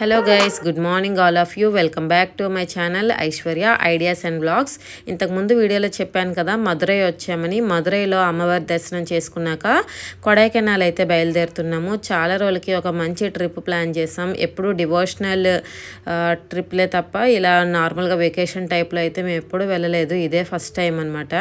Hello guys, good morning all of you. Welcome back to my channel Aishwarya Ideas and Vlogs. ఇంతకు ముందు వీడియోలో చెప్పాను కదా మదురై వచ్చామని. మదురైలో అమ్మవారి దర్శనం చేసుకున్నాక కొడైకెనాల్ అయితే బయలుదేరుతున్నాము. చాలా రోజులకి ఒక మంచి ట్రిప్ ప్లాన్ చేసాం. ఎప్పుడు డివోషనల్ ట్రిప్లే తప్ప ఇలా నార్మల్గా వెకేషన్ టైప్లో అయితే మేము ఎప్పుడు వెళ్ళలేదు. ఇదే ఫస్ట్ టైం అనమాట.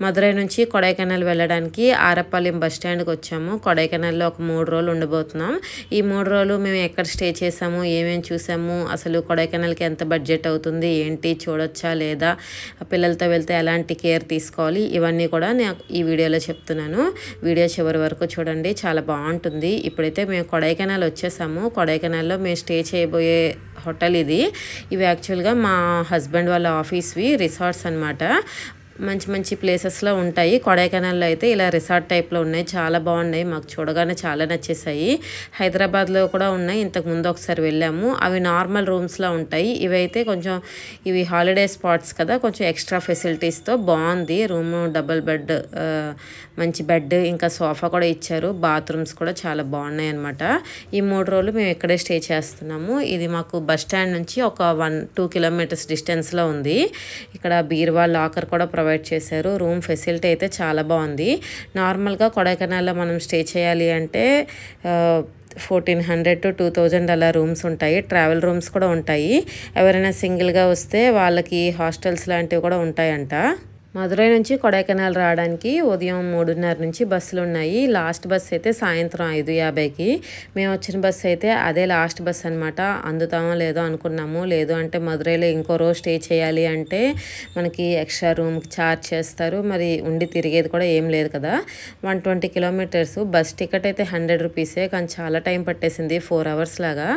మదురై నుంచి కొడైకెనాల్ వెళ్ళడానికి ఆరపాలెం బస్ స్టాండ్కి వచ్చాము. కొడైకెనాల్లో ఒక 3 రోజులు ఉండబోతున్నాం. ఈ 3 రోజులు మేము ఎక్కడ స్టే చేసాము, ఏమేమి చూసాము, అసలు కొడైకెనాల్కి ఎంత బడ్జెట్ అవుతుంది, ఏంటి చూడొచ్చా లేదా, పిల్లలతో వెళ్తే ఎలాంటి కేర్ తీసుకోవాలి, ఇవన్నీ కూడా నేను ఈ వీడియోలో చెప్తున్నాను. వీడియో చివరి వరకు చూడండి, చాలా బాగుంటుంది. ఇప్పుడైతే మేము కొడైకెనాల్ వచ్చేసాము. కొడైకెనాల్లో మేము స్టే చేయబోయే హోటల్ ఇది. ఇవి యాక్చువల్గా మా హస్బెండ్ వాళ్ళ ఆఫీస్వి రిసార్ట్స్ అనమాట. మంచి మంచి ప్లేసెస్లో ఉంటాయి. కొడైకెనాల్లో అయితే ఇలా రిసార్ట్ టైప్లో ఉన్నాయి. చాలా బాగున్నాయి, మాకు చూడగానే చాలా నచ్చేసాయి. హైదరాబాద్లో కూడా ఉన్నాయి, ఇంతకుముందు ఒకసారి వెళ్ళాము. అవి నార్మల్ రూమ్స్లో ఉంటాయి. ఇవైతే కొంచెం ఇవి హాలిడే స్పాట్స్ కదా, కొంచెం ఎక్స్ట్రా ఫెసిలిటీస్తో బాగుంది. రూము డబుల్ బెడ్, మంచి బెడ్, ఇంకా సోఫా కూడా ఇచ్చారు. బాత్రూమ్స్ కూడా చాలా బాగున్నాయి అనమాట. ఈ 3 రోజులు మేము ఇక్కడే స్టే చేస్తున్నాము. ఇది మాకు బస్ స్టాండ్ నుంచి ఒక 1-2 కిలోమీటర్స్ డిస్టెన్స్లో ఉంది. ఇక్కడ బీరువా, లాకర్ కూడా ప్రొవైడ్ చేశారు. రూమ్ ఫెసిలిటీ అయితే చాలా బాగుంది. నార్మల్గా కొడైకెనాల్లో మనం స్టే చేయాలి అంటే 1400 to 2000 అలా రూమ్స్ ఉంటాయి. ట్రావెల్ రూమ్స్ కూడా ఉంటాయి. ఎవరైనా సింగిల్గా వస్తే వాళ్ళకి హాస్టల్స్ లాంటివి కూడా ఉంటాయంట. మదురై నుంచి కొడైకెనాల్ రావడానికి ఉదయం 3:30 నుంచి బస్సులు ఉన్నాయి. లాస్ట్ బస్ అయితే సాయంత్రం 5:50కి. మేము వచ్చిన బస్సు అయితే అదే లాస్ట్ బస్ అనమాట. అందుతామో లేదో అనుకున్నాము. లేదు అంటే మదురైలో ఇంకో రోజు స్టే చేయాలి అంటే మనకి ఎక్స్ట్రా రూమ్కి ఛార్జ్ చేస్తారు. మరి ఉండి తిరిగేది కూడా ఏం లేదు కదా. 120 కిలోమీటర్స్. బస్ టికెట్ అయితే 100 రూపీసే, కానీ చాలా టైం పట్టేసింది, 4 అవర్స్ లాగా.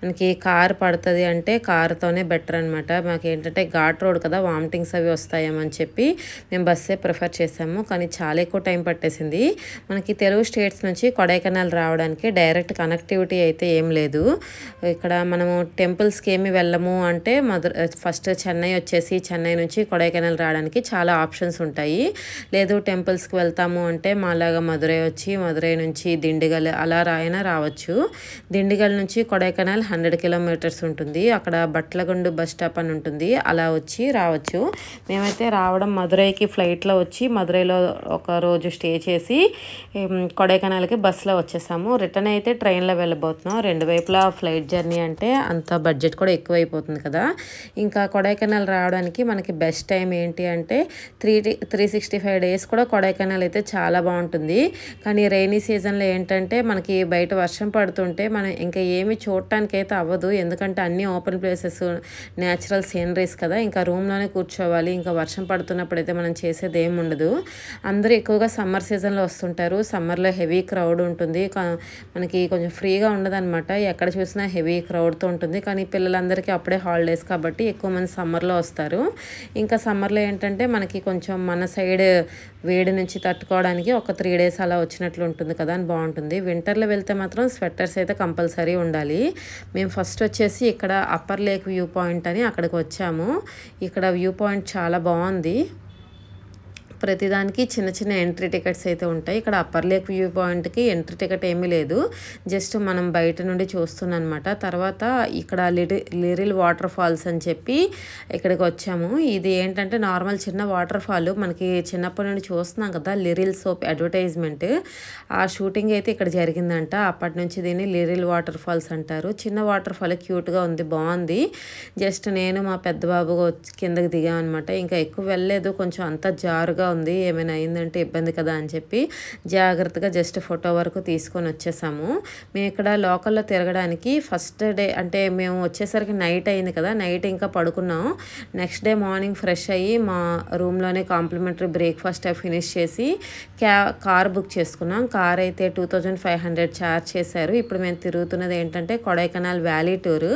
మనకి కార్ పడుతుంది అంటే కారుతోనే బెటర్ అనమాట. మాకు ఏంటంటే ఘాట్ రోడ్ కదా, వామిటింగ్స్ అవి వస్తాయేమని చెప్పి మేము బస్సే ప్రిఫర్ చేసాము. కానీ చాలా ఎక్కువ టైం పట్టేసింది. మనకి తెలుగు స్టేట్స్ నుంచి కొడైకెనాల్ రావడానికి డైరెక్ట్ కనెక్టివిటీ అయితే ఏం లేదు. ఇక్కడ మనము టెంపుల్స్కి ఏమి వెళ్ళము అంటే ఫస్ట్ చెన్నై వచ్చేసి చెన్నై నుంచి కొడైకెనాల్ రావడానికి చాలా ఆప్షన్స్ ఉంటాయి. లేదు టెంపుల్స్కి వెళ్తాము అంటే మాలాగా మదురై వచ్చి మదురై నుంచి దిండిగల్ అలా అయినా రావచ్చు. దిండిగల్ నుంచి కొడైకెనాల్ 100 కిలోమీటర్స్ ఉంటుంది. అక్కడ బట్లగుండు బస్ స్టాప్ అని ఉంటుంది, అలా వచ్చి రావచ్చు. మేమైతే రావడం మదురైకి ఫ్లైట్లో వచ్చి మదురైలో ఒక రోజు స్టే చేసి కొడైకెనాల్కి బస్సులో వచ్చేసాము. రిటర్న్ అయితే ట్రైన్లో వెళ్ళబోతున్నాం. 2 వైపులా ఫ్లైట్ జర్నీ అంటే అంత బడ్జెట్ కూడా ఎక్కువైపోతుంది కదా. ఇంకా కొడైకెనాల్ రావడానికి మనకి బెస్ట్ టైం ఏంటి అంటే 365 డేస్ కూడా కొడైకెనాల్ అయితే చాలా బాగుంటుంది. కానీ రైనీ సీజన్లో ఏంటంటే మనకి బయట వర్షం పడుతుంటే మనం ఇంకా ఏమి చూడటానికి అయితే అవ్వదు. ఎందుకంటే అన్నీ ఓపెన్ ప్లేసెస్, న్యాచురల్ సీనరీస్ కదా. ఇంకా రూమ్లోనే కూర్చోవాలి. ఇంకా వర్షం పడుతున్నప్పుడు అయితే మనం చేసేది ఏమి ఉండదు. అందరూ ఎక్కువగా సమ్మర్ సీజన్లో వస్తుంటారు. సమ్మర్లో హెవీ క్రౌడ్ ఉంటుంది. మనకి కొంచెం ఫ్రీగా ఉండదు అనమాట. ఎక్కడ చూసినా హెవీ క్రౌడ్తో ఉంటుంది. కానీ పిల్లలందరికీ అప్పుడే హాలిడేస్ కాబట్టి ఎక్కువ మంది సమ్మర్లో వస్తారు. ఇంకా సమ్మర్లో ఏంటంటే మనకి కొంచెం మన సైడ్ వేడి నుంచి తట్టుకోవడానికి ఒక 3 డేస్ అలా వచ్చినట్లు ఉంటుంది కదా అని బాగుంటుంది. వింటర్లో వెళ్తే మాత్రం స్వెటర్స్ అయితే కంపల్సరీ ఉండాలి. మేము ఫస్ట్ వచ్చేసి ఇక్కడ అప్పర్ లేక్ వ్యూ పాయింట్ అని అక్కడికి వచ్చాము. ఇక్కడ వ్యూ పాయింట్ చాలా బాగుంది. ప్రతిదానికి చిన్న చిన్న ఎంట్రీ టికెట్స్ అయితే ఉంటాయి. ఇక్కడ అప్పర్ లేక్ వ్యూ పాయింట్కి ఎంట్రీ టికెట్ ఏమీ లేదు, జస్ట్ మనం బయట నుండి చూస్తున్నాం అనమాట. తర్వాత ఇక్కడ లిరిల్ వాటర్ ఫాల్స్ అని చెప్పి ఇక్కడికి వచ్చాము. ఇది ఏంటంటే నార్మల్ చిన్న వాటర్ ఫాల్, మనకి చిన్నప్పటి నుండి చూస్తున్నాం కదా లిరిల్ సోప్ అడ్వర్టైజ్మెంట్, ఆ షూటింగ్ అయితే ఇక్కడ జరిగిందంట. అప్పటి నుంచి దీన్ని లిరిల్ వాటర్ ఫాల్స్ అంటారు. చిన్న వాటర్ ఫాల్, క్యూట్గా ఉంది, బాగుంది. జస్ట్ నేను మా పెద్ద బాబు కిందకి దిగామన్నమాట. ఇంకా ఎక్కువ వెళ్ళలేదు, కొంచెం అంతా జారుగా ఉంది, ఏమైనా అయిందంటే ఇబ్బంది కదా అని చెప్పి జాగ్రత్తగా జస్ట్ ఫోటో వరకు తీసుకొని వచ్చేసాము. మేము ఇక్కడ లోకల్లో తిరగడానికి ఫస్ట్ డే అంటే మేము వచ్చేసరికి నైట్ అయింది కదా, నైట్ ఇంకా పడుకున్నాము. నెక్స్ట్ డే మార్నింగ్ ఫ్రెష్ అయ్యి మా రూమ్లోనే కాంప్లిమెంటరీ బ్రేక్ఫాస్ట్ ఫినిష్ చేసి కార్ బుక్ చేసుకున్నాం. కార్ అయితే 2500 ఛార్జ్ చేశారు. ఇప్పుడు మేము తిరుగుతున్నది ఏంటంటే కొడైకెనాల్ వ్యాలీ టూర్.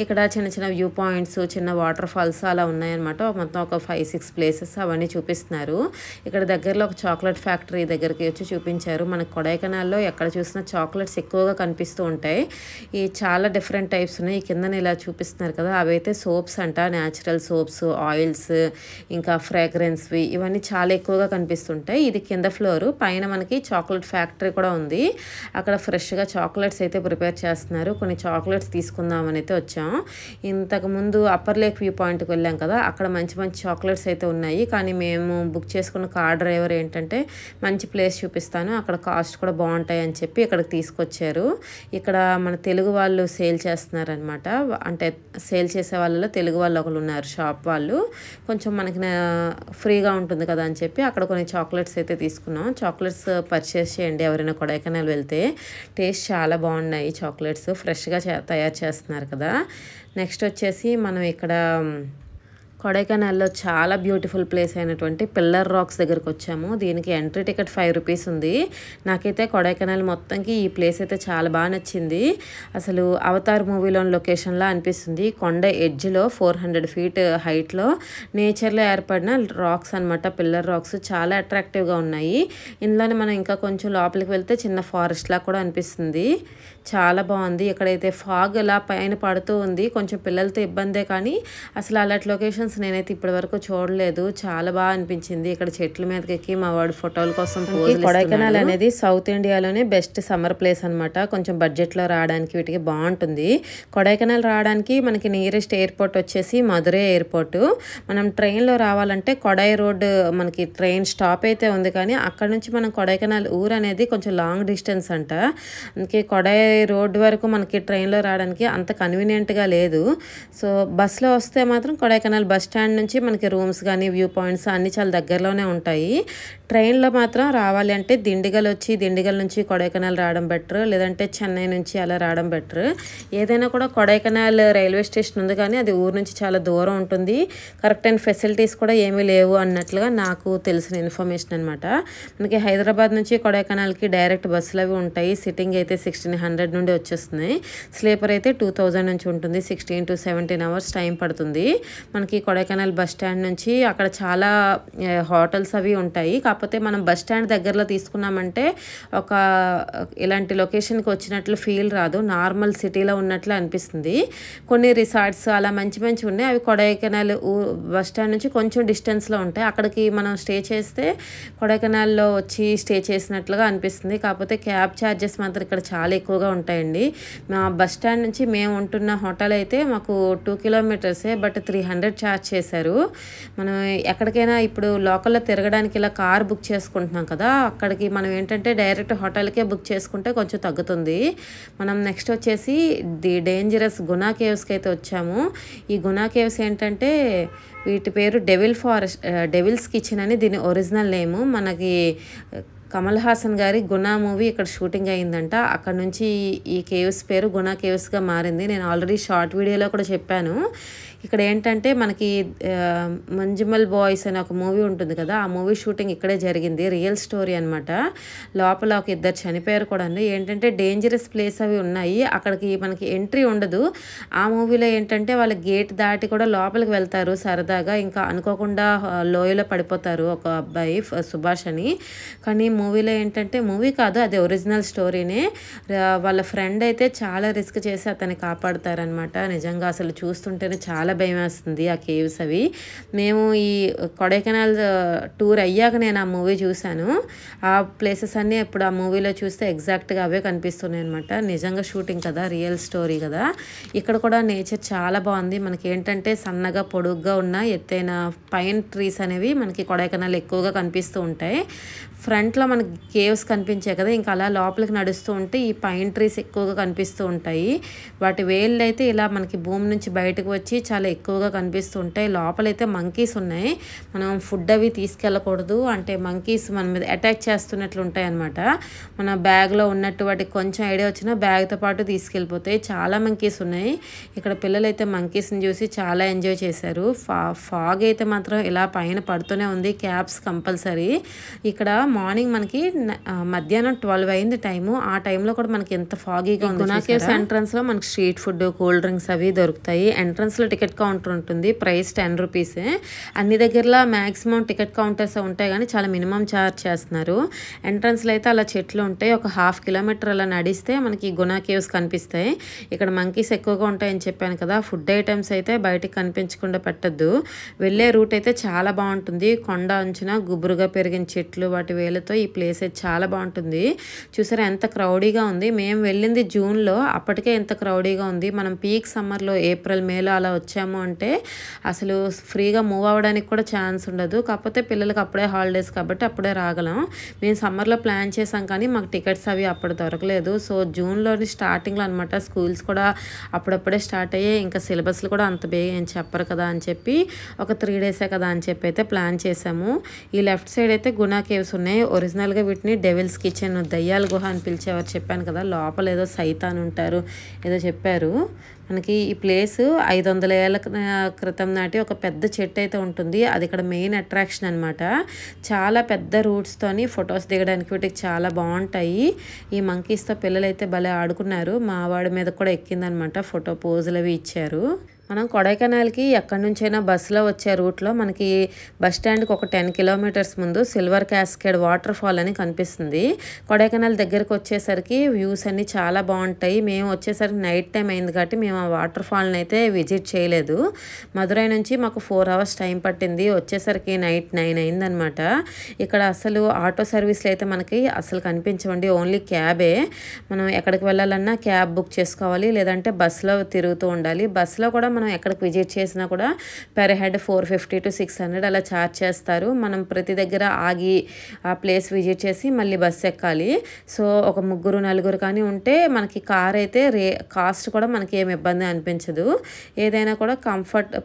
ఇక్కడ చిన్న చిన్న వ్యూ పాయింట్స్, చిన్న వాటర్ ఫాల్స్ అలా ఉన్నాయన్నమాట. మొత్తం ఒక 5-6 ప్లేసెస్ అవన్నీ చూపిస్తున్నారు. ఇక్కడ దగ్గరలో ఒక చాక్లెట్ ఫ్యాక్టరీ దగ్గరికి వచ్చి చూపించారు. మనకు కొడైకెనాల్లో ఎక్కడ చూసినా చాక్లెట్స్ ఎక్కువగా కనిపిస్తూ ఉంటాయి. ఈ చాలా డిఫరెంట్ టైప్స్ ఉన్నాయి. ఈ కిందన ఇలా చూపిస్తున్నారు కదా, అవైతే సోప్స్ అంట, న్యాచురల్ సోప్స్, ఆయిల్స్, ఇంకా ఫ్రాగ్రెన్స్వి, ఇవన్నీ చాలా ఎక్కువగా కనిపిస్తుంటాయి. ఇది కింద ఫ్లోర్. పైన మనకి చాక్లెట్ ఫ్యాక్టరీ కూడా ఉంది. అక్కడ ఫ్రెష్గా చాక్లెట్స్ అయితే ప్రిపేర్ చేస్తున్నారు. కొన్ని చాక్లెట్స్ తీసుకుందామని అయితే వచ్చాం. ఇంతకుముందు అప్పర్ లేక్ వ్యూ పాయింట్కి వెళ్ళాం కదా, అక్కడ మంచి మంచి చాక్లెట్స్ అయితే ఉన్నాయి. కానీ మేము బుక్ చేసుకున్న కార్ డ్రైవర్ ఏంటంటే మంచి ప్లేస్ చూపిస్తాను, అక్కడ కాస్ట్ కూడా బాగుంటాయి అని చెప్పి ఇక్కడికి తీసుకొచ్చారు. ఇక్కడ మన తెలుగు వాళ్ళు సేల్ చేస్తున్నారనమాట. అంటే సేల్ చేసే వాళ్ళలో తెలుగు వాళ్ళు ఒకరు ఉన్నారు, షాప్ వాళ్ళు. కొంచెం మనకి ఫ్రీగా ఉంటుంది కదా అని చెప్పి అక్కడ కొన్ని చాక్లెట్స్ అయితే తీసుకున్నాం. చాక్లెట్స్ పర్చేస్ చేయండి ఎవరైనా కొడైకెనాల్ వెళ్తే. టేస్ట్ చాలా బాగున్నాయి చాక్లెట్స్, ఫ్రెష్గా తయారు చేస్తున్నారు కదా. నెక్స్ట్ వచ్చేసి మనం ఇక్కడ కొడైకెనాల్లో చాలా బ్యూటిఫుల్ ప్లేస్ అయినటువంటి పిల్లర్ రాక్స్ దగ్గరికి వచ్చాము. దీనికి ఎంట్రీ టికెట్ 5 రూపీస్ ఉంది. నాకైతే కొడైకెనాల్ మొత్తంకి ఈ ప్లేస్ అయితే చాలా బాగా నచ్చింది. అసలు అవతార్ మూవీలోని లొకేషన్లా అనిపిస్తుంది. కొండ ఎడ్జ్లో 400 ఫీట్ హైట్లో నేచర్లో ఏర్పడిన రాక్స్ అనమాట, పిల్లర్ రాక్స్. చాలా అట్రాక్టివ్గా ఉన్నాయి. ఇందులోనే మనం ఇంకా కొంచెం లోపలికి వెళ్తే చిన్న ఫారెస్ట్ లా కూడా అనిపిస్తుంది. చాలా బాగుంది. ఇక్కడైతే ఫాగ్ ఇలా పైన పడుతూ ఉంది. కొంచెం పిల్లలతో ఇబ్బందే, కానీ అసలు అలాంటి లొకేషన్స్ నేనైతే ఇప్పటి వరకు చూడలేదు. చాలా బాగా అనిపించింది. ఇక్కడ చెట్ల మీదకి ఎక్కి మా వాడు ఫోటోల కోసం కొడైకెనాల్ అనేది సౌత్ ఇండియాలోనే బెస్ట్ సమ్మర్ ప్లేస్ అనమాట. కొంచెం బడ్జెట్లో రావడానికి వీటికి బాగుంటుంది. కొడైకెనాల్ రావడానికి మనకి నియరెస్ట్ ఎయిర్పోర్ట్ వచ్చేసి మధురై ఎయిర్పోర్ట్. మనం ట్రైన్లో రావాలంటే కొడై రోడ్ మనకి ట్రైన్ స్టాప్ అయితే ఉంది, కానీ అక్కడ నుంచి మనం కొడైకెనాల్ ఊరు అనేది కొంచెం లాంగ్ డిస్టెన్స్ అంట. అందుకే కొడై రోడ్ వరకు మనకి ట్రైన్లో రావడానికి అంత కన్వీనియంట్గా లేదు. సో బస్లో వస్తే మాత్రం కొడైకెనాల్ బస్ స్టాండ్ నుంచి మనకి రూమ్స్ కానీ వ్యూ పాయింట్స్ అన్నీ చాలా దగ్గరలోనే ఉంటాయి. ట్రైన్లో మాత్రం రావాలి అంటే దిండిగల్ వచ్చి దిండిగల్ నుంచి కొడైకెనాల్ రావడం బెటర్, లేదంటే చెన్నై నుంచి అలా రావడం బెటర్. ఏదైనా కూడా కొడైకెనాల్ రైల్వే స్టేషన్ ఉంది, కానీ అది ఊరు నుంచి చాలా దూరం ఉంటుంది. కరెక్ట్ అయిన ఫెసిలిటీస్ కూడా ఏమీ లేవు అన్నట్లుగా నాకు తెలిసిన ఇన్ఫర్మేషన్ అనమాట. మనకి హైదరాబాద్ నుంచి కొడైకెనాల్కి డైరెక్ట్ బస్సులు అవి ఉంటాయి. సిట్టింగ్ అయితే 1600 నుండి వచ్చేస్తున్నాయి. స్లీపర్ అయితే 2000 నుంచి ఉంటుంది. 16 to 17 అవర్స్ టైం పడుతుంది. మనకి కొడైకెనాల్ బస్ స్టాండ్ నుంచి అక్కడ చాలా హోటల్స్ అవి ఉంటాయి. కాకపోతే మనం బస్ స్టాండ్ దగ్గరలో తీసుకున్నామంటే ఒక ఇలాంటి లొకేషన్కి వచ్చినట్లు ఫీల్ రాదు, నార్మల్ సిటీలో ఉన్నట్లు అనిపిస్తుంది. కొన్ని రిసార్ట్స్ అలా మంచి మంచి ఉన్నాయి, అవి కొడైకెనాల్ బస్ స్టాండ్ నుంచి కొంచెం డిస్టెన్స్లో ఉంటాయి. అక్కడికి మనం స్టే చేస్తే కొడైకెనాల్లో వచ్చి స్టే చేసినట్లుగా అనిపిస్తుంది. కాకపోతే క్యాబ్ ఛార్జెస్ మాత్రం ఇక్కడ చాలా ఎక్కువగా ఉంటాయండి. మా బస్ స్టాండ్ నుంచి మేము ఉంటున్న హోటల్ అయితే మాకు 2 కిలోమీటర్సే, బట్ 300 ఛార్జ్ చేశారు. మనం ఎక్కడికైనా ఇప్పుడు లోకల్లో తిరగడానికి ఇలా కార్ బుక్ చేసుకుంటున్నాం కదా, అక్కడికి మనం ఏంటంటే డైరెక్ట్ హోటల్కే బుక్ చేసుకుంటే కొంచెం తగ్గుతుంది. మనం నెక్స్ట్ వచ్చేసి ది డేంజరస్ గునా కేవ్స్కి అయితే వచ్చాము. ఈ గునా కేవ్స్ ఏంటంటే వీటి పేరు డెవిల్స్ కిచెన్ అని దీని ఒరిజినల్ నేము. మనకి కమల్ హాసన్ గారి గునా మూవీ ఇక్కడ షూటింగ్ అయిందంట. అక్కడ నుంచి ఈ కేవ్స్ పేరు గునా కేవ్స్గా మారింది. నేను ఆల్రెడీ షార్ట్ వీడియోలో కూడా చెప్పాను. ఇక్కడ ఏంటంటే మనకి మంజుమల్ బాయ్స్ అనే ఒక మూవీ ఉంటుంది కదా, ఆ మూవీ షూటింగ్ ఇక్కడే జరిగింది. రియల్ స్టోరీ అనమాట. లోపల ఒక 2 చనిపోయారు కూడా. ఏంటంటే డేంజరస్ ప్లేస్ అవి ఉన్నాయి, అక్కడికి మనకి ఎంట్రీ ఉండదు. ఆ మూవీలో ఏంటంటే వాళ్ళ గేట్ దాటి కూడా లోపలికి వెళ్తారు సరదాగా, ఇంకా అనుకోకుండా లోయలో పడిపోతారు ఒక అబ్బాయి సుభాష్ అని. కానీ మూవీలో ఏంటంటే మూవీ కాదు, అది ఒరిజినల్ స్టోరీనే. వాళ్ళ ఫ్రెండ్ అయితే చాలా రిస్క్ చేసి అతన్ని కాపాడుతారనమాట. నిజంగా అసలు చూస్తుంటేనే చాలా భయం వేస్తుంది ఆ కేవ్స్ అవి. మేము ఈ కొడైకెనాల్ టూర్ అయ్యాక నేను ఆ మూవీ చూశాను. ఆ ప్లేసెస్ అన్నీ ఇప్పుడు ఆ మూవీలో చూస్తే ఎగ్జాక్ట్గా అవే కనిపిస్తున్నాయి అనమాట. నిజంగా షూటింగ్ కదా, రియల్ స్టోరీ కదా. ఇక్కడ కూడా నేచర్ చాలా బాగుంది. మనకి ఏంటంటే సన్నగా పొడుగ్గా ఉన్న ఎత్తైన పైన్ ట్రీస్ అనేవి మనకి కొడైకెనాల్ ఎక్కువగా కనిపిస్తూ ఉంటాయి. ఫ్రంట్లో మనకి కేవ్స్ కనిపించాయి కదా, ఇంకా అలా లోపలికి నడుస్తూ ఉంటే ఈ పైన్ ట్రీస్ ఎక్కువగా కనిపిస్తూ ఉంటాయి. వాటి వేళ్ళు అయితే ఇలా మనకి భూమి నుంచి బయటకు వచ్చి చాలా ఎక్కువగా కనిపిస్తూ ఉంటాయి. లోపలైతే మంకీస్ ఉన్నాయి. మనం ఫుడ్ అవి తీసుకెళ్ళకూడదు, అంటే మంకీస్ మన మీద అటాక్ చేస్తున్నట్లు ఉంటాయి అనమాట. మన బ్యాగ్లో ఉన్నట్టు వాటికి కొంచెం ఐడియా వచ్చినా బ్యాగ్తో పాటు తీసుకెళ్ళిపోతాయి. చాలా మంకీస్ ఉన్నాయి. ఇక్కడ పిల్లలు అయితే మంకీస్ని చూసి చాలా ఎంజాయ్ చేశారు. ఫాగ్ అయితే మాత్రం ఇలా పైన పడుతూనే ఉంది. Cabs compulsory. ఇక్కడ మార్నింగ్ మనకి మధ్యాహ్నం 12 అయింది టైము. ఆ టైంలో కూడా మనకి ఎంత ఫాగీగా ఉంది. గునా కేవ్స్ ఎంట్రన్స్ లో మనకి స్ట్రీట్ ఫుడ్, కూల్ డ్రింక్స్ అవి దొరుకుతాయి. ఎంట్రన్స్ లో టికెట్ టికెట్ కౌంటర్ ఉంటుంది. ప్రైస్ 10 రూపీసే. అన్ని దగ్గరలో మ్యాక్సిమం టికెట్ కౌంటర్స్ ఉంటాయి కానీ చాలా మినిమం ఛార్జ్ చేస్తున్నారు. ఎంట్రన్స్లో అయితే అలా చెట్లు ఉంటాయి. ఒక 1/2 కిలోమీటర్ అలా నడిస్తే మనకి గునా కేవ్స్ కనిపిస్తాయి. ఇక్కడ మంకీస్ ఎక్కువగా ఉంటాయని చెప్పాను కదా. ఫుడ్ ఐటమ్స్ అయితే బయటికి కనిపించకుండా పెట్టద్దు. వెళ్ళే రూట్ అయితే చాలా బాగుంటుంది. కొండ అంచున గుబురుగా పెరిగిన చెట్లు వాటి వేలతో ఈ ప్లేస్ అయితే చాలా బాగుంటుంది. చూసారా ఎంత క్రౌడీగా ఉంది. మేము వెళ్ళింది జూన్లో, అప్పటికే ఎంత క్రౌడీగా ఉంది. మనం పీక్ సమ్మర్లో ఏప్రిల్ మేలో అలా వచ్చాము అంటే అసలు ఫ్రీగా మూవ్ అవ్వడానికి కూడా ఛాన్స్ ఉండదు. కాకపోతే పిల్లలకి అప్పుడే హాలిడేస్ కాబట్టి అప్పుడే రాగలం. మేము సమ్మర్లో ప్లాన్ చేసాం కానీ మాకు టికెట్స్ అవి అప్పుడు దొరకలేదు. సో జూన్లోని స్టార్టింగ్లో అనమాట. స్కూల్స్ కూడా అప్పుడప్పుడే స్టార్ట్ అయ్యాయి. ఇంకా సిలబస్లు కూడా అంత బేగా ఏం చెప్పరు కదా అని చెప్పి ఒక 3 డేసే కదా అని చెప్పి అయితే ప్లాన్ చేసాము. ఈ లెఫ్ట్ సైడ్ అయితే గునా కేవ్స్ ఉన్నాయి. ఒరిజినల్గా వీటిని డెవిల్స్ కిచెన్, దయ్యాల గుహ అని పిలిచేవారు చెప్పాను కదా. లోపల ఏదో సైతాన్ ఉంటారు ఏదో చెప్పారు. మనకి ఈ ప్లేస్ 500 ఏళ్ళ క్రితం నాటి ఒక పెద్ద చెట్టు అయితే ఉంటుంది. అది ఇక్కడ మెయిన్ అట్రాక్షన్ అనమాట. చాలా పెద్ద రూట్స్తోని ఫొటోస్ దిగడానికి వీటికి చాలా బాగుంటాయి. ఈ మంకీస్తో పిల్లలు అయితే భలే ఆడుకున్నారు. మా వాడి మీద కూడా ఎక్కిందనమాట. ఫోటో పోజులు అవి ఇచ్చారు. మనం కొడైకెనాల్కి ఎక్కడి నుంచైనా బస్సులో వచ్చే రూట్లో మనకి బస్ స్టాండ్కి ఒక 10 కిలోమీటర్స్ ముందు సిల్వర్ క్యాస్కేడ్ వాటర్ ఫాల్ అని కనిపిస్తుంది. కొడైకెనాల్ దగ్గరకు వచ్చేసరికి వ్యూస్ అన్నీ చాలా బాగుంటాయి. మేము వచ్చేసరికి నైట్ టైం అయింది కాబట్టి మేము ఆ వాటర్ ఫాల్ని అయితే విజిట్ చేయలేదు. మదురై నుంచి మాకు 4 అవర్స్ టైం పట్టింది. వచ్చేసరికి నైట్ 9 అయిందనమాట. ఇక్కడ అసలు ఆటో సర్వీస్లు అయితే మనకి అసలు కనిపించవండి. ఓన్లీ క్యాబే. మనం ఎక్కడికి వెళ్ళాలన్నా క్యాబ్ బుక్ చేసుకోవాలి, లేదంటే బస్సులో తిరుగుతూ ఉండాలి. బస్సులో కూడా మనం ఎక్కడికి విజిట్ చేసినా కూడా పెర్ హెడ్ 450 to 600 అలా ఛార్జ్ చేస్తారు. మనం ప్రతి దగ్గర ఆగి ఆ ప్లేస్ విజిట్ చేసి మళ్ళీ బస్సు ఎక్కాలి. సో ఒక 3-4 కానీ ఉంటే మనకి కార్ అయితే కాస్ట్ కూడా మనకి ఏమి ఇబ్బంది అనిపించదు. ఏదైనా కూడా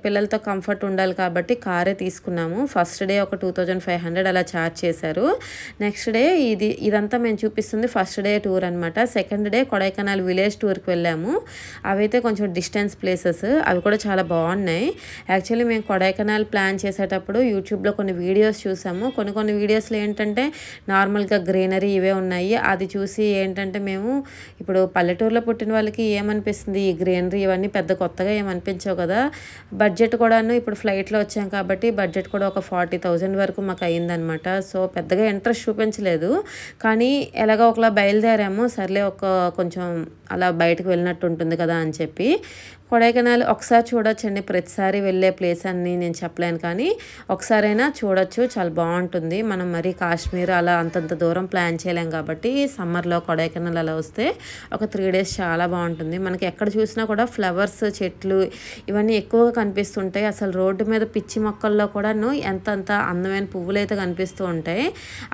పిల్లలతో కంఫర్ట్ ఉండాలి కాబట్టి కారే తీసుకున్నాము. ఫస్ట్ డే ఒక 2500 అలా ఛార్జ్ చేశారు. నెక్స్ట్ డే ఇదంతా మేము చూపిస్తుంది ఫస్ట్ డే టూర్ అనమాట. సెకండ్ డే కొడైకెనాల్ విలేజ్ టూర్కి వెళ్ళాము. అవైతే కొంచెం డిస్టెన్స్ ప్లేసెస్, అవి కూడా చాలా బాగున్నాయి. యాక్చువల్లీ మేము కొడైకెనాల్ ప్లాన్ చేసేటప్పుడు యూట్యూబ్లో కొన్ని వీడియోస్ చూసాము. కొన్ని వీడియోస్లో ఏంటంటే నార్మల్గా గ్రీనరీ ఇవే ఉన్నాయి. అది చూసి ఏంటంటే మేము ఇప్పుడు పల్లెటూరులో పుట్టిన వాళ్ళకి ఏమనిపిస్తుంది, ఈ గ్రీనరీ ఇవన్నీ పెద్ద కొత్తగా ఏమనిపించవు కదా. బడ్జెట్ కూడాను ఇప్పుడు ఫ్లైట్లో వచ్చాం కాబట్టి బడ్జెట్ కూడా ఒక 40,000 వరకు మాకు అయ్యిందనమాట. సో పెద్దగా ఇంట్రెస్ట్ చూపించలేదు. కానీ ఎలాగో ఒకలా బయలుదేరాము. సర్లే కొంచెం అలా బయటకు వెళ్ళినట్టు ఉంటుంది కదా అని చెప్పి. కొడైకెనాల్ ఒకసారి చూడొచ్చండి. ప్రతిసారి వెళ్ళే ప్లేస్ అని నేను చెప్పలేను కానీ ఒకసారైనా చూడొచ్చు. చాలా బాగుంటుంది. మనం మరి కాశ్మీర్ అలా అంతంత దూరం ప్లాన్ చేయలేం కాబట్టి సమ్మర్లో కొడైకెనాల్ అలా వస్తే ఒక 3 డేస్ చాలా బాగుంటుంది. మనకి ఎక్కడ చూసినా కూడా ఫ్లవర్స్, చెట్లు ఇవన్నీ ఎక్కువగా కనిపిస్తుంటాయి. అసలు రోడ్డు మీద పిచ్చి మొక్కల్లో కూడాను ఎంతంత అందమైన పువ్వులు అయితే కనిపిస్తూ ఉంటాయి.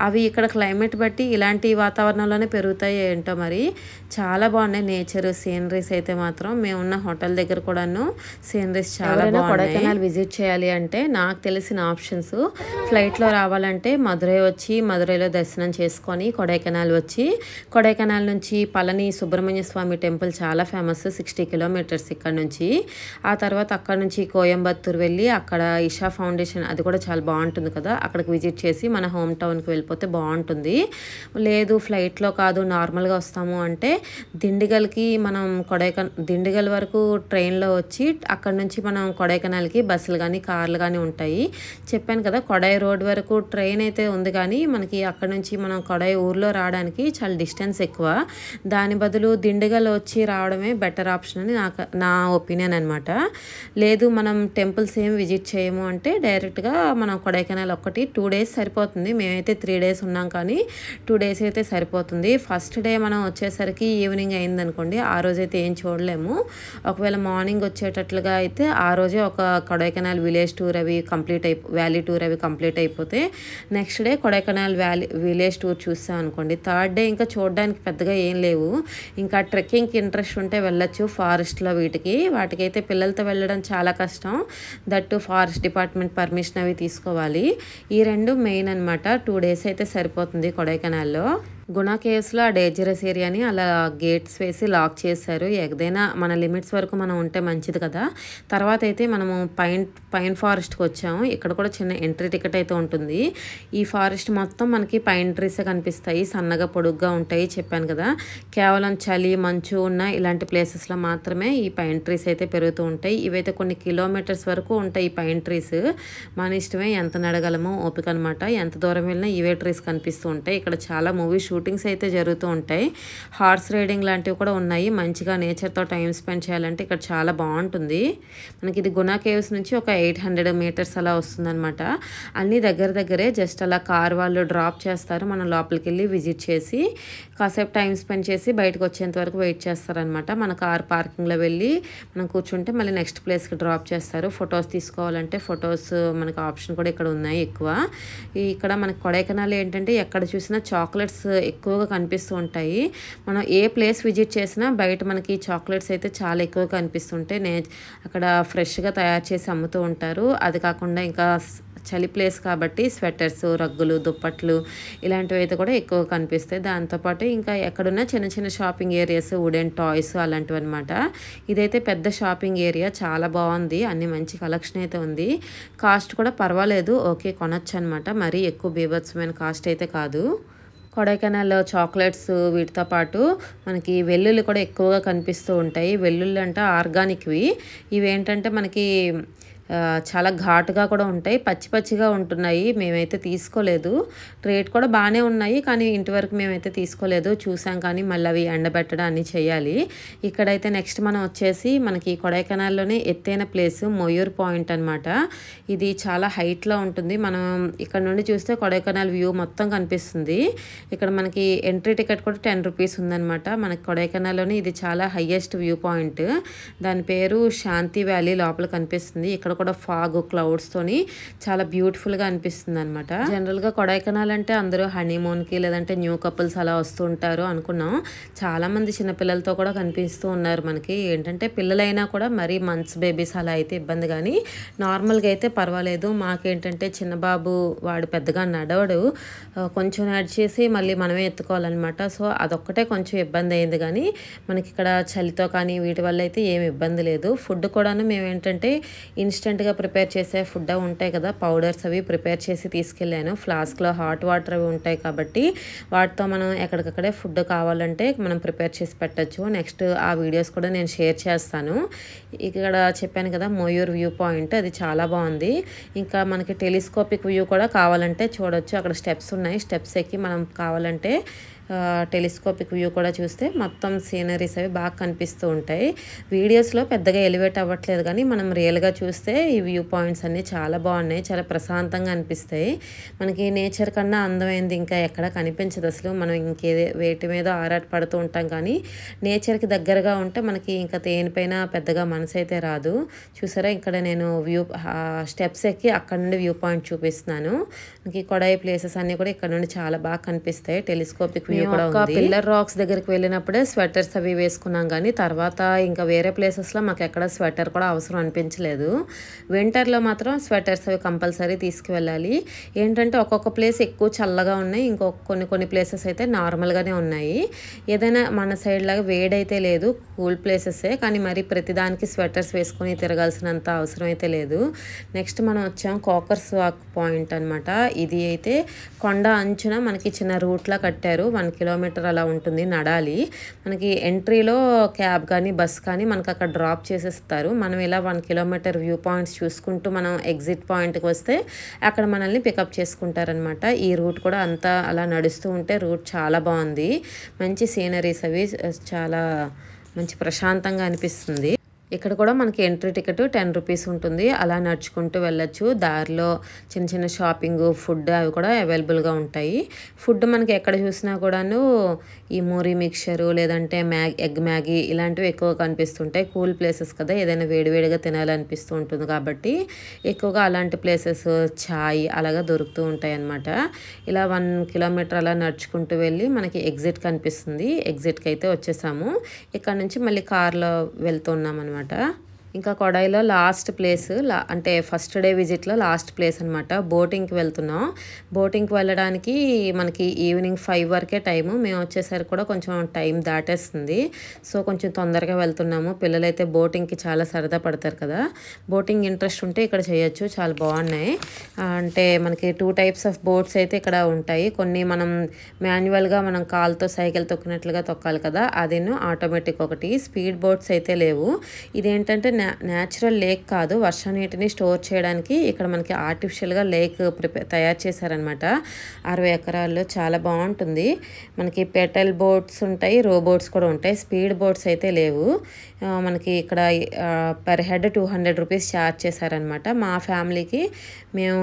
అవి ఇక్కడ క్లైమేట్ బట్టి ఇలాంటి వాతావరణంలోనే పెరుగుతాయి ఏంటో మరి. చాలా బాగున్నాయి నేచర్ సీనరీస్ అయితే మాత్రం. మేమున్న హోటల్ దగ్గర కూడాను సీనరీస్ చాలా బాగున్నాయి. కొడైకెనాల్ విజిట్ చేయాలి అంటే నాకు తెలిసిన ఆప్షన్స్, ఫ్లైట్లో రావాలంటే మదురై వచ్చి మదురైలో దర్శనం చేసుకొని కొడైకెనాల్ వచ్చి, కొడైకెనాల్ నుంచి పళని సుబ్రహ్మణ్య స్వామి టెంపుల్ చాలా ఫేమస్, 60 కిలోమీటర్స్ ఇక్కడ నుంచి. ఆ తర్వాత అక్కడ నుంచి కోయంబత్తూర్ వెళ్ళి అక్కడ ఇషా ఫౌండేషన్ అది కూడా చాలా బాగుంటుంది కదా, అక్కడికి విజిట్ చేసి మన హోమ్ టౌన్కి వెళ్ళిపోతే బాగుంటుంది. లేదు ఫ్లైట్లో కాదు నార్మల్గా వస్తాము అంటే దిండిగల్ వరకు ట్రైన్లో వచ్చి అక్కడ నుంచి మనం కొడైకెనాల్కి బస్సులు కానీ కార్లు కానీ ఉంటాయి. చెప్పాను కదా కొడై రోడ్ వరకు ట్రైన్ అయితే ఉంది కానీ మనకి అక్కడ నుంచి మనం కొడై ఊర్లో రావడానికి చాలా డిస్టెన్స్ ఎక్కువ. దాని బదులు దిండిగల్ వచ్చి రావడమే బెటర్ ఆప్షన్ అని నా ఒపీనియన్ అనమాట. లేదు మనం టెంపుల్స్ ఏం విజిట్ చేయము అంటే డైరెక్ట్గా మనం కొడైకెనాల్ ఒక్కటి 2 డేస్ సరిపోతుంది. మేమైతే 3 డేస్ ఉన్నాం కానీ 2 డేస్ అయితే సరిపోతుంది. ఫస్ట్ డే మనం వచ్చేసరికి ఈవినింగ్ అయిందనుకోండి, ఆ రోజైతే ఏం చూడలేము. ఒకవేళ మార్నింగ్ వచ్చేటట్లుగా అయితే ఆ రోజే ఒక కొడైకెనాల్ విలేజ్ టూర్ అవి వ్యాలీ టూర్ అవి కంప్లీట్ అయిపోతే next day Kodaikanal village tour చూస్తాం అనుకోండి. థర్డ్ డే ఇంకా చూడడానికి పెద్దగా ఏం లేవు. ఇంకా ట్రెక్కింగ్కి ఇంట్రెస్ట్ ఉంటే వెళ్ళొచ్చు ఫారెస్ట్లో. వాటికైతే పిల్లలతో వెళ్ళడం చాలా కష్టం. దట్టు ఫారెస్ట్ డిపార్ట్మెంట్ పర్మిషన్ అవి తీసుకోవాలి. ఈ 2 మెయిన్ అనమాట. 2 డేస్ అయితే సరిపోతుంది కొడైకెనాల్లో. గుణా కేవ్స్‌లో ఆ డేంజరస్ ఏరియాని అలా గేట్స్ వేసి లాక్ చేశారు. ఏదైనా మన లిమిట్స్ వరకు మనం ఉంటే మంచిది కదా! తర్వాతైతే మనము పైన్ ఫారెస్ట్‌కొచ్చాము. ఇక్కడ కూడా చిన్న ఎంట్రీ టికెట్ అయితే ఉంటుంది. ఈ ఫారెస్ట్ మొత్తం మనకి పైన్ ట్రీసే కనిపిస్తాయి. సన్నగా పొడుగ్గా ఉంటాయి చెప్పాను కదా! కేవలం చలి, మంచు ఉన్న ఇలాంటి ప్లేసెస్‌లో మాత్రమే ఈ పైన్ ట్రీస్ అయితే పెరుగుతూ ఉంటాయి. ఇవైతే కొన్ని కిలోమీటర్స్ వరకు ఉంటాయి ఈ పైన్ ట్రీస్. మన ఇష్టమే ఎంత నడగలమో ఓపిక అనమాట. ఎంత దూరం వెళ్ళినా ఇవే ట్రీస్ కనిపిస్తూ ఉంటాయి. ఇక్కడ చాలా మూవీ షూటింగ్స్ అయితే జరుగుతూ ఉంటాయి. హార్స్ రైడింగ్ లాంటివి కూడా ఉన్నాయి. మంచిగా నేచర్‌తో టైం స్పెండ్ చేయాలంటే ఇక్కడ చాలా బాగుంటుంది. మనకి ఇది గుణా కేవ్స్ నుంచి ఒక 800 మీటర్స్ అలా వస్తుందన్నమాట. అన్నీ దగ్గరే జస్ట్ అలా కార్ వాళ్ళు డ్రాప్ చేస్తారు. మనం లోపలికి వెళ్ళి విజిట్ చేసి కాసేపు టైం స్పెండ్ చేసి బయటకు వచ్చేంత వరకు వెయిట్ చేస్తారనమాట. మన కార్ పార్కింగ్లో వెళ్ళి మనం కూర్చుంటే మళ్ళీ నెక్స్ట్ ప్లేస్కి డ్రాప్ చేస్తారు. ఫొటోస్ తీసుకోవాలంటే ఫొటోస్ మనకు ఆప్షన్ కూడా ఇక్కడ ఉన్నాయి ఎక్కువ. ఇక్కడ మనకి కొడైకెనాల్ ఏంటంటే ఎక్కడ చూసినా చాక్లెట్స్ ఎక్కువగా కనిపిస్తూ ఉంటాయి. మనం ఏ ప్లేస్ విజిట్ చేసినా బయట మనకి చాక్లెట్స్ అయితే చాలా ఎక్కువగా కనిపిస్తుంటాయి. అక్కడ ఫ్రెష్గా తయారు చేసి అమ్ముతూ ఉంటారు. అది కాకుండా ఇంకా చలి ప్లేస్ కాబట్టి స్వెటర్స్, రగ్గులు, దుప్పట్లు ఇలాంటివి అయితే కూడా ఎక్కువ కనిపిస్తాయి. దాంతోపాటు ఇంకా ఎక్కడున్నా చిన్న షాపింగ్ ఏరియాస్, వుడెన్ టాయ్స్ అలాంటివి అనమాట. ఇదైతే పెద్ద షాపింగ్ ఏరియా, చాలా బాగుంది. అన్ని మంచి కలెక్షన్ అయితే ఉంది. కాస్ట్ కూడా పర్వాలేదు, ఓకే కొనొచ్చు అనమాట. మరీ ఎక్కువ బీభత్సమైన కాస్ట్ అయితే కాదు. కొడైకెనాల్లో చాక్లెట్స్ వీటితో పాటు మనకి వెల్లుల్లి కూడా ఎక్కువగా కనిపిస్తూ ఉంటాయి. వెల్లుల్లి అంటే ఆర్గానిక్వి. ఇవేంటంటే మనకి చాలా ఘాటుగా కూడా ఉంటాయి. పచ్చిగా ఉంటున్నాయి. మేమైతే తీసుకోలేదు. రేట్ కూడా బాగానే ఉన్నాయి. కానీ ఇంటి వరకు మేమైతే తీసుకోలేదు. చూసాం కానీ మళ్ళీ అవి ఎండబెట్టడం అన్నీ చేయాలి. ఇక్కడైతే నెక్స్ట్ మనం వచ్చేసి మనకి కొడైకెనాల్లోనే ఎత్తైన ప్లేస్ మొయూర్ పాయింట్ అనమాట. ఇది చాలా హైట్లో ఉంటుంది. మనం ఇక్కడ నుండి చూస్తే కొడైకెనాల్ వ్యూ మొత్తం కనిపిస్తుంది. ఇక్కడ మనకి ఎంట్రీ టికెట్ కూడా 10 రూపీస్ ఉందన్నమాట. మనకి కొడైకెనాల్లోనే ఇది చాలా హైయెస్ట్ వ్యూ పాయింట్. దాని పేరు శాంతి వ్యాలీ. లోపల కనిపిస్తుంది. ఇక్కడ కూడా ఫాగ్ క్లౌడ్స్ తోని చాలా బ్యూటిఫుల్ గా అనిపిస్తుంది అనమాట. జనరల్ గా కొడైకెనాల్ అంటే అందరూ హనీమూన్ కి లేదంటే న్యూ కపుల్స్ అలా వస్తూ ఉంటారు అనుకున్నాం. చాలా మంది చిన్న పిల్లలతో కూడా కనిపిస్తూ ఉన్నారు. మనకి ఏంటంటే పిల్లలైనా కూడా మరీ మంత్స్ బేబీస్ అలా అయితే ఇబ్బంది, కానీ నార్మల్గా అయితే పర్వాలేదు. మాకేంటంటే చిన్న బాబు, వాడు పెద్దగా నడవడు, కొంచెం నడిచేసి మళ్ళీ మనమే ఎత్తుకోవాలన్నమాట. సో అదొక్కటే కొంచెం ఇబ్బంది అయింది. కానీ మనకి ఇక్కడ చలితో కానీ వీటి వల్ల అయితే ఏమి ఇబ్బంది లేదు. ఫుడ్ కూడాను మేము ఏంటంటే ఇన్స్టెంట్గా ప్రిపేర్ చేసే ఫుడ్ ఉంటాయి కదా, పౌడర్స్ అవి ప్రిపేర్ చేసి తీసుకెళ్ళాను. ఫ్లాస్క్లో హాట్ వాటర్ అవి ఉంటాయి కాబట్టి వాటితో మనం ఎక్కడికక్కడే ఫుడ్ కావాలంటే మనం ప్రిపేర్ చేసి పెట్టచ్చు. నెక్స్ట్ ఆ వీడియోస్ కూడా నేను షేర్ చేస్తాను. ఇక్కడ చెప్పాను కదా మొయూర్ వ్యూ పాయింట్, అది చాలా బాగుంది. ఇంకా మనకి టెలిస్కోపిక్ వ్యూ కూడా కావాలంటే చూడొచ్చు. అక్కడ స్టెప్స్ ఉన్నాయి. స్టెప్స్ ఎక్కి మనం కావాలంటే టెలిస్కోపిక్ వ్యూ కూడా చూస్తే మొత్తం సీనరీస్ అవి బాగా కనిపిస్తూ ఉంటాయి. వీడియోస్లో పెద్దగా ఎలివేట్ అవ్వట్లేదు, కానీ మనం రియల్గా చూస్తే ఈ వ్యూ పాయింట్స్ అన్నీ చాలా బాగున్నాయి. చాలా ప్రశాంతంగా అనిపిస్తాయి. మనకి నేచర్ కన్నా అందమైంది ఇంకా ఎక్కడ కనిపించదు అసలు. మనం వేటి మీద ఆరాట పడుతూ ఉంటాం, కానీ నేచర్కి దగ్గరగా ఉంటే మనకి ఇంకా దేనిపైన పెద్దగా మనసు అయితే రాదు. చూసారా, ఇక్కడ నేను స్టెప్స్ ఎక్కి అక్కడ నుండి వ్యూ పాయింట్ చూపిస్తున్నాను. మనకి కొడై ప్లేసెస్ అన్నీ కూడా ఇక్కడ నుండి చాలా బాగా కనిపిస్తాయి. టెలిస్కోపిక్ వ్యూ కూడా ఉంది. పిల్లర్ రాక్స్ దగ్గరికి వెళ్ళినప్పుడే స్వెటర్స్ అవి వేసుకున్నాం, కానీ తర్వాత ఇంకా వేరే ప్లేసెస్లో మాకు ఎక్కడ స్వెటర్ కూడా అవసరం అనిపించలేదు. వింటర్లో మాత్రం స్వెటర్స్ అవి కంపల్సరీ తీసుకువెళ్ళాలి. ఏంటంటే ఒక్కొక్క ప్లేస్ ఎక్కువ చల్లగా ఉన్నాయి, కొన్ని ప్లేసెస్ అయితే నార్మల్గానే ఉన్నాయి. ఏదైనా మన సైడ్ లాగా వేడైతే లేదు, కూల్ ప్లేసెసే, కానీ మరి ప్రతిదానికి స్వెటర్స్ వేసుకొని తిరగాల్సినంత అవసరం అయితే లేదు. నెక్స్ట్ మనం వచ్చాం కాకర్స్ వాక్ పాయింట్ అనమాట. ఇది అయితే కొండ అంచున మనకి చిన్న రూట్లా కట్టారు. 1 కిలోమీటర్ అలా ఉంటుంది, నడాలి. మనకి ఎంట్రీలో క్యాబ్ కానీ బస్ కానీ మనకు అక్కడ డ్రాప్ చేసేస్తారు. మనం ఇలా 1 కిలోమీటర్ వ్యూ పాయింట్స్ చూసుకుంటూ మనం ఎగ్జిట్ పాయింట్కి వస్తే అక్కడ మనల్ని పికప్ చేసుకుంటారనమాట. ఈ రూట్ కూడా అంతా అలా నడుస్తూ ఉంటే రూట్ చాలా బాగుంది. మంచి సీనరీస్ అవి చాలా మంచి ప్రశాంతంగా అనిపిస్తుంది. ఇక్కడ కూడా మనకి ఎంట్రీ టికెట్ 10 రూపీస్ ఉంటుంది. అలా నడుచుకుంటూ వెళ్ళొచ్చు. దారిలో చిన్న షాపింగ్, ఫుడ్ అవి కూడా అవైలబుల్గా ఉంటాయి. ఫుడ్ మనకి ఎక్కడ చూసినా కూడాను ఈ మూరీ మిక్చరు లేదంటే ఎగ్ మ్యాగీ ఇలాంటివి ఎక్కువ కనిపిస్తుంటాయి. కూల్ ప్లేసెస్ కదా, ఏదైనా వేడివేడిగా తినాలనిపిస్తూ ఉంటుంది కాబట్టి ఎక్కువగా అలాంటి ప్లేసెస్, ఛాయ్ అలాగా దొరుకుతూ ఉంటాయి అన్నమాట. ఇలా 1 కిలోమీటర్ అలా నడుచుకుంటూ వెళ్ళి మనకి ఎగ్జిట్ కనిపిస్తుంది. ఎగ్జిట్కి అయితే వచ్చేసాము. ఇక్కడ నుంచి మళ్ళీ కార్లో వెళ్తున్నాం అనమాట. ఇంకా కొడైలో లాస్ట్ ప్లేస్ అంటే ఫస్ట్ డే విజిట్లో లాస్ట్ ప్లేస్ అనమాట. బోటింగ్కి వెళ్తున్నాం. బోటింగ్కి వెళ్ళడానికి మనకి ఈవినింగ్ 5 వరకే టైము. మేము వచ్చేసరికి కూడా కొంచెం టైం దాటేస్తుంది. సో కొంచెం తొందరగా వెళ్తున్నాము. పిల్లలైతే బోటింగ్కి చాలా సరదా పడతారు కదా. బోటింగ్ ఇంట్రెస్ట్ ఉంటే ఇక్కడ చేయొచ్చు, చాలా బాగున్నాయి. అంటే మనకి 2 టైప్స్ ఆఫ్ బోట్స్ అయితే ఇక్కడ ఉంటాయి. కొన్ని మనం మాన్యువల్గా మనం కాలుతో సైకిల్ తొక్కినట్లుగా తొక్కాలి కదా, అదేను ఆటోమేటిక్ ఒకటి. స్పీడ్ బోట్స్ అయితే లేవు. ఇదేంటంటే న్యాచురల్ లేక్ కాదు, వర్షం నీటిని స్టోర్ చేయడానికి ఇక్కడ మనకి ఆర్టిఫిషియల్గా లేక్ తయారు చేశారనమాట. 60 ఎకరాల్లో చాలా బాగుంటుంది. మనకి పెటల్ బోట్స్ ఉంటాయి, రో బోట్స్ కూడా ఉంటాయి. స్పీడ్ బోట్స్ అయితే లేవు. మనకి ఇక్కడ పర్ హెడ్ 200 రూపీస్ ఛార్జ్ చేశారనమాట. మా ఫ్యామిలీకి మేము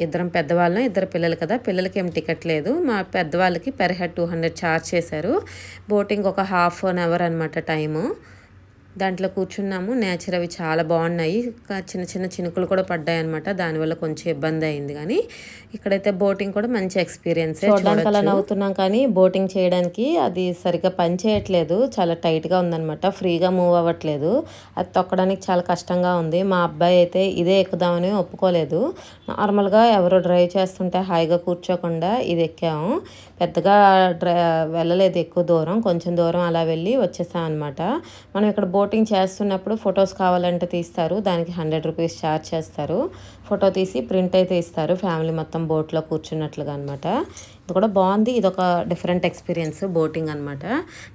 ఇద్దరం పెద్దవాళ్ళం, 2 పిల్లలు కదా, పిల్లలకి ఏం టికెట్ లేదు. మా పెద్దవాళ్ళకి పర్ హెడ్ 200 ఛార్జ్ చేశారు. బోటింగ్ ఒక ½ అన్ అవర్ అనమాట టైము. దాంట్లో కూర్చున్నాము. నేచర్ అవి చాలా బాగున్నాయి. చిన్న చిన్న చినుకులు కూడా పడ్డాయి అనమాట. దానివల్ల కొంచెం ఇబ్బంది అయింది. కానీ ఇక్కడైతే బోటింగ్ కూడా మంచి ఎక్స్పీరియన్స్. చూడడానికి అలా నవ్వుతున్నాం కానీ బోటింగ్ చేయడానికి అది సరిగ్గా పని చేయట్లేదు. చాలా టైట్గా ఉందనమాట. ఫ్రీగా మూవ్ అవ్వట్లేదు. అది తొక్కడానికి చాలా కష్టంగా ఉంది. మా అబ్బాయి అయితే ఇదే ఎక్కుదామని ఒప్పుకోలేదు. నార్మల్గా ఎవరో డ్రైవ్ చేస్తుంటే హాయిగా కూర్చోకుండా ఇది ఎక్కాము. పెద్దగా వెళ్ళలేదు ఎక్కువ దూరం, కొంచెం దూరం అలా వెళ్ళి వచ్చేసాం అనమాట. మనం ఇక్కడ బోటింగ్ చేస్తున్నప్పుడు ఫొటోస్ కావాలంటే తీస్తారు. దానికి 100 రూపీస్ ఛార్జ్ చేస్తారు. ఫోటో తీసి ప్రింట్ అయితే ఇస్తారు. ఫ్యామిలీ మొత్తం బోట్లో కూర్చున్నట్లుగా అనమాట. ఇది కూడా బాగుంది. ఇది ఒక డిఫరెంట్ ఎక్స్పీరియన్స్ బోటింగ్ అనమాట.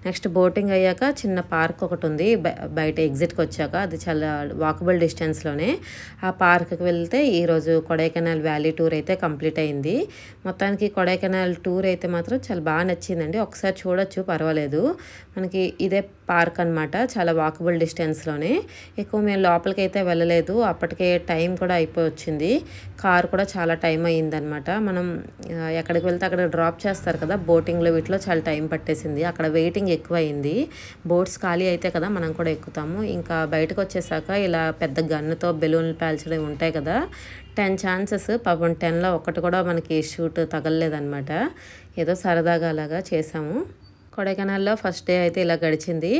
నెక్స్ట్ బోటింగ్ అయ్యాక చిన్న పార్క్ ఒకటి ఉంది బయట ఎగ్జిట్కి వచ్చాక. అది చాలా వాకబుల్ డిస్టెన్స్లోనే. ఆ పార్క్కి వెళ్తే ఈరోజు కొడైకెనాల్ వ్యాలీ టూర్ అయితే కంప్లీట్ అయింది. మొత్తానికి కొడైకెనాల్ టూర్ అయితే మాత్రం చాలా బాగా నచ్చిందండి. ఒకసారి చూడొచ్చు, పర్వాలేదు. మనకి ఇదే పార్క్ అనమాట, చాలా వాకబుల్ డిస్టెన్స్లోనే. ఎక్కువ మేము లోపలికి అయితే వెళ్ళలేదు. అప్పటికే టైం కూడా అయిపోయి వచ్చింది. కార్ కూడా చాలా టైం అయ్యిందనమాట. మనం ఎక్కడికి వెళ్తే అక్కడ డ్రాప్ చేస్తారు కదా బోటింగ్లో, వీటిలో చాలా టైం పట్టేసింది. అక్కడ వెయిటింగ్ ఎక్కువ అయింది. బోట్స్ ఖాళీ అయితే కదా మనం కూడా ఎక్కుతాము. ఇంకా బయటకు వచ్చేసాక ఇలా పెద్ద గన్నుతో బెలూన్లు పేల్చడం ఉంటాయి కదా, 10 ఛాన్సెస్. పాపం 10లో ఒక్కటి కూడా మనకి షూట్ తగలలేదనమాట. ఏదో సరదాగా అలాగా చేసాము. కొడైకెనాల్లో ఫస్ట్ డే అయితే ఇలా గడిచింది.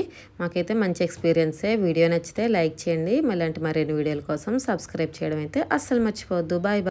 మాకైతే మంచి ఎక్స్పీరియన్సే. వీడియో నచ్చితే లైక్ చేయండి. మళ్ళీ మరిన్ని వీడియోల కోసం సబ్స్క్రైబ్ చేయడం అయితే అస్సలు మర్చిపోవద్దు. Bye bye.